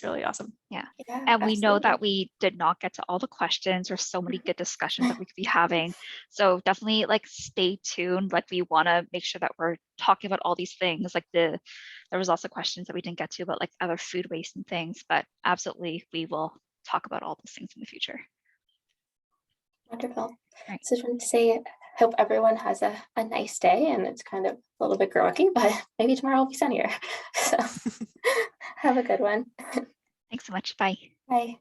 really awesome. Yeah. Yeah, And we know that absolutely. we did not get to all the questions. There's so many good discussions that we could be having. So definitely like stay tuned. Like we want to make sure that we're talking about all these things. Like there was also questions that we didn't get to about like other food waste and things, but absolutely we will talk about all those things in the future. Wonderful. Right. So just wanted to say, hope everyone has a nice day, and it's kind of a little bit groggy, but maybe tomorrow will be sunnier. So have a good one. Thanks so much. Bye. Bye.